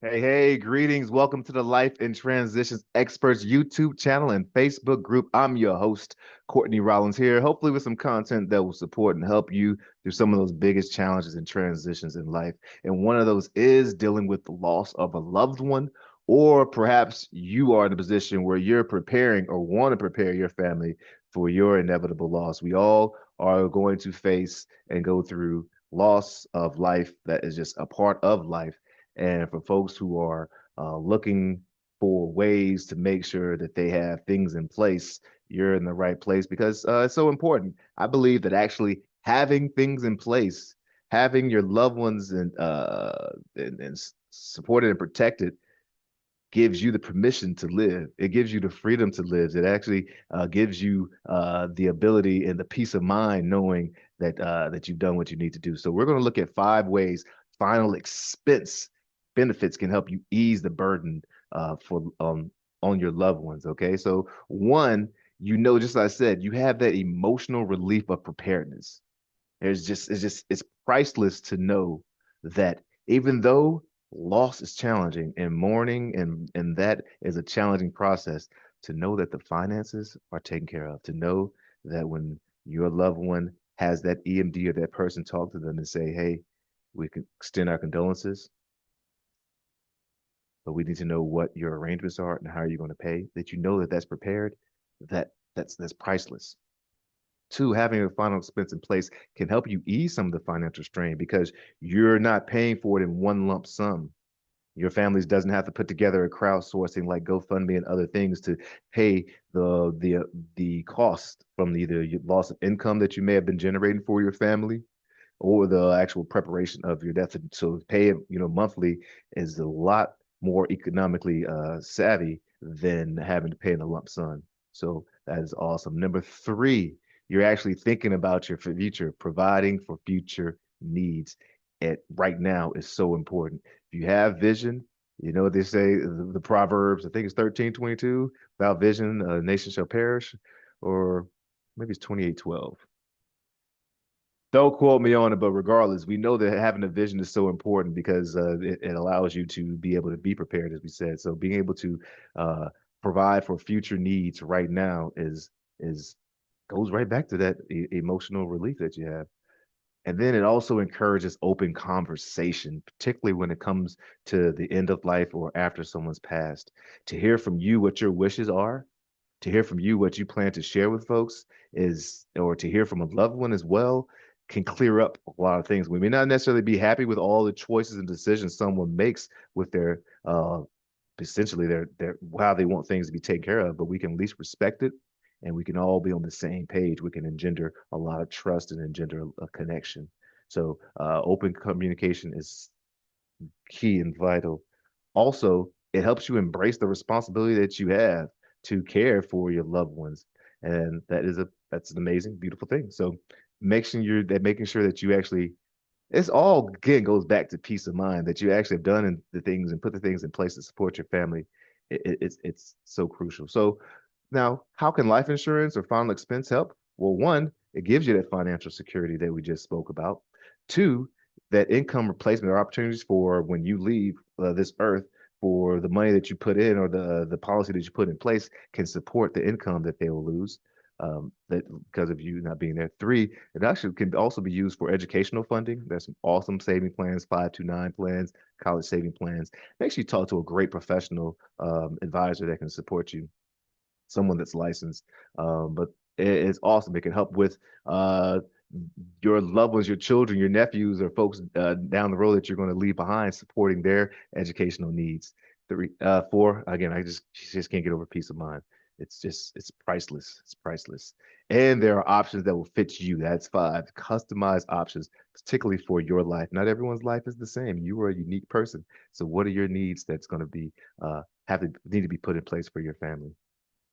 Hey, greetings. Welcome to the Life and Transitions Experts YouTube channel and Facebook group. I'm your host, Courtney Rollins here, hopefully with some content that will support and help you through some of those biggest challenges and transitions in life. And one of those is dealing with the loss of a loved one, or perhaps you are in a position where you're preparing or want to prepare your family for your inevitable loss. We all are going to face and go through loss of life that is just a part of life, and for folks who are looking for ways to make sure that they have things in place, you're in the right place because it's so important. I believe that actually having things in place, having your loved ones and supported and protected gives you the permission to live. It gives you the freedom to live. It actually gives you the ability and the peace of mind knowing that you've done what you need to do. So we're going to look at 5 ways final expense benefits can help you ease the burden for on your loved ones. Okay, so one, just like I said, you have that emotional relief of preparedness. It's priceless to know that even though loss is challenging and mourning and that is a challenging process, to know that the finances are taken care of, to know that when your loved one has that EMD or that person talk to them and say, hey, we can extend our condolences, but we need to know what your arrangements are and how are you going to pay, that you know that that's prepared, that's priceless. Two, having a final expense in place can help you ease some of the financial strain because you're not paying for it in one lump sum. Your families doesn't have to put together a crowdsourcing like GoFundMe and other things to pay the cost from either loss of income that you may have been generating for your family or the actual preparation of your death. So pay it, monthly is a lot more economically savvy than having to pay in a lump sum. So that is awesome. Number three, you're actually thinking about your future, providing for future needs. It right now is so important. If you have vision, you know what they say, the Proverbs, I think it's 13:22, without vision, a nation shall perish, or maybe it's 28:12. Don't quote me on it, but regardless, we know that having a vision is so important because it allows you to be able to be prepared, as we said. So being able to uh, provide for future needs right now is goes right back to that emotional relief that you have. And then it also encourages open conversation, particularly when it comes to the end of life or after someone's passed. To hear from you what your wishes are, to hear from you what you plan to share with folks or to hear from a loved one as well, can clear up a lot of things. We may not necessarily be happy with all the choices and decisions someone makes with their essentially their how they want things to be taken care of, but we can at least respect it and we can all be on the same page. We can engender a lot of trust and engender a connection. So open communication is key and vital. Also, it helps you embrace the responsibility that you have to care for your loved ones, and that's an amazing, beautiful thing. So, making sure that you actually it's all again goes back to peace of mind that you actually have done the things and put the things in place to support your family. It's so crucial. So now, how can life insurance or final expense help? Well, one, it gives you that financial security that we just spoke about. Two, that income replacement or opportunities for when you leave this earth for the money that you put in or the policy that you put in place can support the income that they will lose that because of you not being there. Three, it actually can also be used for educational funding. There's some awesome saving plans, 529 plans, college saving plans. Make sure you talk to a great professional advisor that can support you, someone that's licensed. But it's awesome. It can help with your loved ones, your children, your nephews, or folks down the road that you're going to leave behind, supporting their educational needs. Four, again, just can't get over peace of mind. It's priceless. It's priceless. And there are options that will fit you. That's five. Customized options, particularly for your life. Not everyone's life is the same. You are a unique person. So what are your needs that's going to be need to be put in place for your family?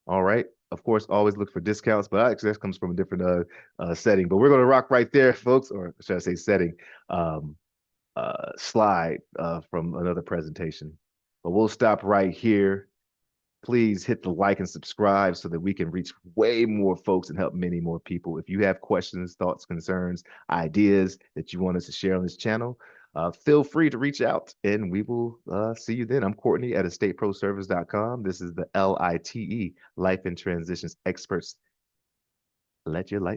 All right. Of course, always look for discounts, but actually that comes from a different setting. But we're going to rock right there, folks, or should I say setting, um, slide from another presentation. But we'll stop right here. Please hit the like and subscribe so that we can reach way more folks and help many more people. If you have questions, thoughts, concerns, ideas that you want us to share on this channel, feel free to reach out and we will see you then. I'm Courtney at estateproservice.com. This is the LITE, Life in Transitions Experts. Let your light